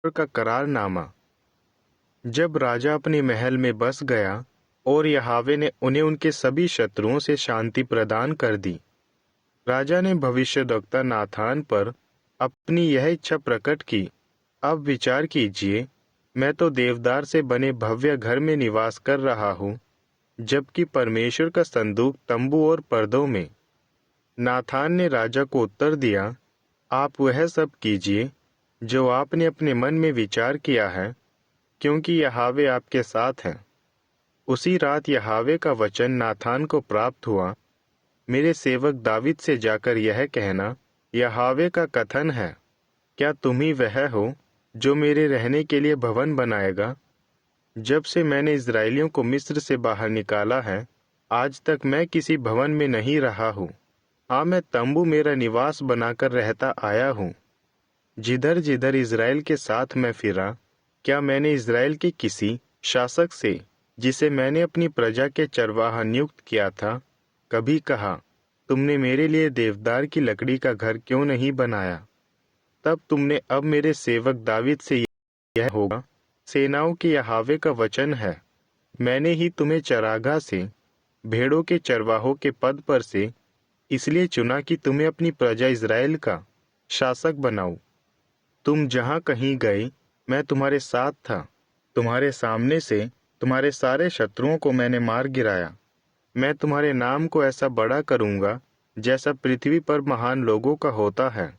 का करारनामा। जब राजा अपने महल में बस गया और यहोवा ने उन्हें उनके सभी शत्रुओं से शांति प्रदान कर दी, राजा ने भविष्यद्वक्ता नाथान पर अपनी यह इच्छा प्रकट की। अब विचार कीजिए, मैं तो देवदार से बने भव्य घर में निवास कर रहा हूँ, जबकि परमेश्वर का संदूक तंबू और पर्दों में। नाथान ने राजा को उत्तर दिया, आप वह सब कीजिए जो आपने अपने मन में विचार किया है, क्योंकि यहोवा आपके साथ है। उसी रात यहोवा का वचन नाथान को प्राप्त हुआ, मेरे सेवक दावीद से जाकर यह कहना, यहोवा का कथन है, क्या तुम ही वह हो जो मेरे रहने के लिए भवन बनाएगा? जब से मैंने इस्राएलियों को मिस्र से बाहर निकाला है, आज तक मैं किसी भवन में नहीं रहा हूँ। हाँ, मैं तंबू मेरा निवास बनाकर रहता आया हूँ। जिधर जिधर इस्राएल के साथ मैं फिरा, क्या मैंने इस्राएल के किसी शासक से, जिसे मैंने अपनी प्रजा के चरवाहा नियुक्त किया था, कभी कहा, तुमने मेरे लिए देवदार की लकड़ी का घर क्यों नहीं बनाया? तब तुमने अब मेरे सेवक दावीद से यह होगा, सेनाओं के यहोवा का वचन है, मैंने ही तुम्हें चरागाह से, भेड़ों के चरवाहों के पद पर से इसलिए चुना कि तुम्हें अपनी प्रजा इस्राएल का शासक बनाऊं। तुम जहां कहीं गए, मैं तुम्हारे साथ था। तुम्हारे सामने से तुम्हारे सारे शत्रुओं को मैंने मार गिराया। मैं तुम्हारे नाम को ऐसा बड़ा करूंगा जैसा पृथ्वी पर महान लोगों का होता है।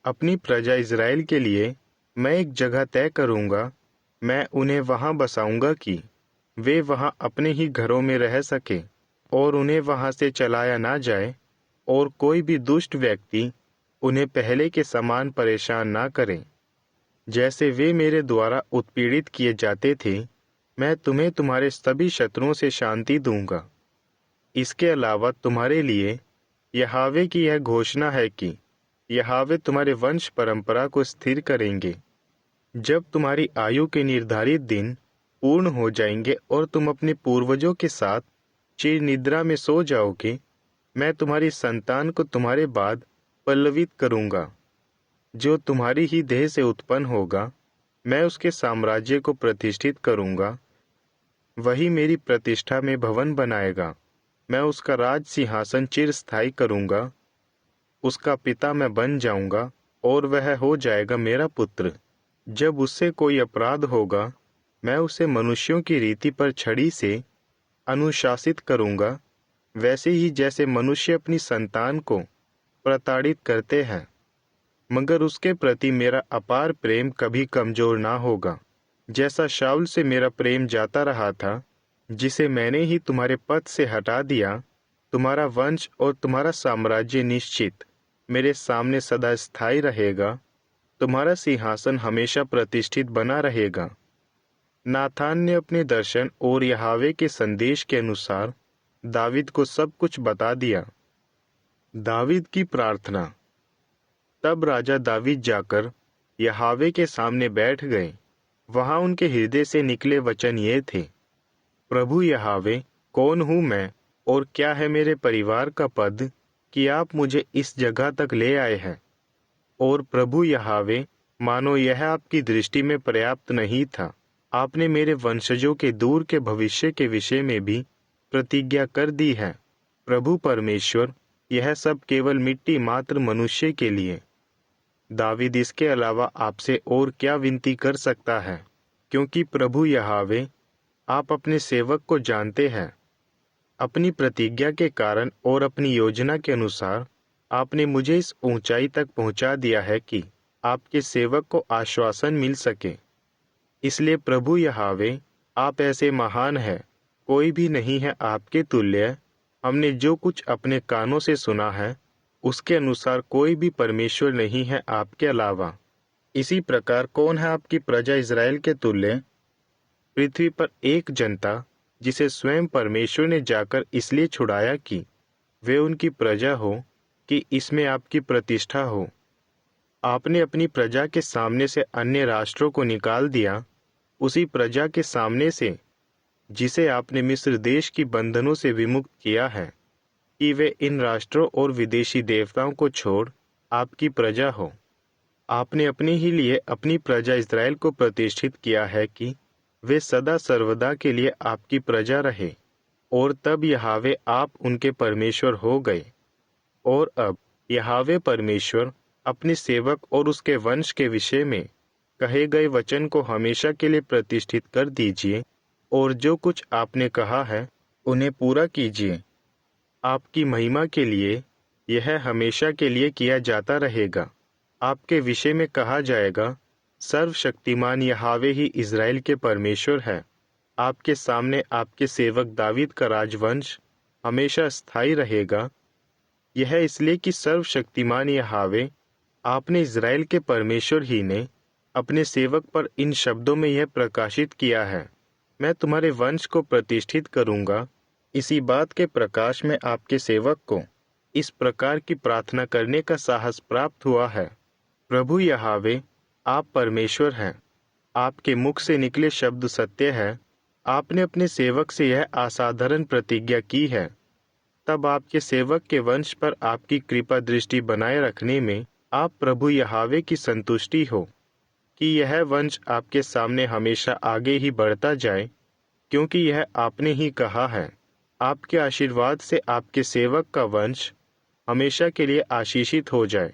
अपनी प्रजा इस्राएल के लिए मैं एक जगह तय करूंगा। मैं उन्हें वहां बसाऊंगा कि वे वहां अपने ही घरों में रह सके और उन्हें वहां से चलाया ना जाए, और कोई भी दुष्ट व्यक्ति उन्हें पहले के समान परेशान ना करे। जैसे वे मेरे द्वारा उत्पीड़ित किए जाते थे, मैं तुम्हें तुम्हारे सभी शत्रुओं से शांति दूंगा। इसके अलावा तुम्हारे लिए यहोवा की यह घोषणा है कि यहोवा तुम्हारे वंश परंपरा को स्थिर करेंगे। जब तुम्हारी आयु के निर्धारित दिन पूर्ण हो जाएंगे और तुम अपने पूर्वजों के साथ चिर निद्रा में सो जाओगे, मैं तुम्हारी संतान को तुम्हारे बाद पल्लवित करूंगा। जो तुम्हारी ही देह से उत्पन्न होगा, मैं उसके साम्राज्य को प्रतिष्ठित करूंगा। वही मेरी प्रतिष्ठा में भवन बनाएगा। मैं उसका राज सिंहासन चिरस्थायी करूंगा। उसका पिता मैं बन जाऊंगा और वह हो जाएगा मेरा पुत्र। जब उससे कोई अपराध होगा, मैं उसे मनुष्यों की रीति पर छड़ी से अनुशासित करूंगा, वैसे ही जैसे मनुष्य अपनी संतान को प्रताड़ित करते हैं। मगर उसके प्रति मेरा अपार प्रेम कभी कमजोर ना होगा, जैसा शाऊल से मेरा प्रेम जाता रहा था, जिसे मैंने ही तुम्हारे पद से हटा दिया। तुम्हारा वंश और तुम्हारा साम्राज्य निश्चित मेरे सामने सदा स्थायी रहेगा। तुम्हारा सिंहासन हमेशा प्रतिष्ठित बना रहेगा। नाथान ने अपने दर्शन और यहोवा के संदेश के अनुसार दावीद को सब कुछ बता दिया। दावीद की प्रार्थना। तब राजा दावीद जाकर यहोवा के सामने बैठ गए। वहां उनके हृदय से निकले वचन ये थे, प्रभु यहोवा, कौन हूं मैं और क्या है मेरे परिवार का पद कि आप मुझे इस जगह तक ले आए हैं? और प्रभु यहोवा, मानो यह आपकी दृष्टि में पर्याप्त नहीं था, आपने मेरे वंशजों के दूर के भविष्य के विषय में भी प्रतिज्ञा कर दी है। प्रभु परमेश्वर, यह सब केवल मिट्टी मात्र मनुष्य के लिए। दावीद इसके अलावा आपसे और क्या विनती कर सकता है? क्योंकि प्रभु यहोवा, आप अपने सेवक को जानते हैं। अपनी प्रतिज्ञा के कारण और अपनी योजना के अनुसार आपने मुझे इस ऊंचाई तक पहुंचा दिया है कि आपके सेवक को आश्वासन मिल सके। इसलिए प्रभु यहोवा, आप ऐसे महान हैं, कोई भी नहीं है आपके तुल्य। हमने जो कुछ अपने कानों से सुना है, उसके अनुसार कोई भी परमेश्वर नहीं है आपके अलावा। इसी प्रकार कौन है आपकी प्रजा इस्राएल के तुल्य? पृथ्वी पर एक जनता जिसे स्वयं परमेश्वर ने जाकर इसलिए छुड़ाया कि वे उनकी प्रजा हो, कि इसमें आपकी प्रतिष्ठा हो। आपने अपनी प्रजा के सामने से अन्य राष्ट्रों को निकाल दिया, उसी प्रजा के सामने से जिसे आपने मिस्र देश की बंधनों से विमुक्त किया है, कि वे इन राष्ट्रों और विदेशी देवताओं को छोड़ आपकी प्रजा हो। आपने अपने ही लिए अपनी प्रजा इज़राइल को प्रतिष्ठित किया है कि वे सदा सर्वदा के लिए आपकी प्रजा रहे, और तब यहोवा आप उनके परमेश्वर हो गए। और अब यहोवा परमेश्वर अपने सेवक और उसके वंश के विषय में कहे गए वचन को हमेशा के लिए प्रतिष्ठित कर दीजिए, और जो कुछ आपने कहा है उन्हें पूरा कीजिए। आपकी महिमा के लिए यह हमेशा के लिए किया जाता रहेगा। आपके विषय में कहा जाएगा, सर्वशक्तिमान यहोवा ही इज़राइल के परमेश्वर है। आपके सामने आपके सेवक दावीद का राजवंश हमेशा स्थायी रहेगा। यह इसलिए कि सर्वशक्तिमान यहोवा, आपने इज़राइल के परमेश्वर ही ने अपने सेवक पर इन शब्दों में यह प्रकाशित किया है, मैं तुम्हारे वंश को प्रतिष्ठित करूंगा। इसी बात के प्रकाश में आपके सेवक को इस प्रकार की प्रार्थना करने का साहस प्राप्त हुआ है, प्रभु यहोवा, आप परमेश्वर हैं। आपके मुख से निकले शब्द सत्य है। आपने अपने सेवक से यह असाधारण प्रतिज्ञा की है। तब आपके सेवक के वंश पर आपकी कृपा दृष्टि बनाए रखने में आप प्रभु यहोवा की संतुष्टि हो, कि यह वंश आपके सामने हमेशा आगे ही बढ़ता जाए, क्योंकि यह आपने ही कहा है। आपके आशीर्वाद से आपके सेवक का वंश हमेशा के लिए आशीषित हो जाए।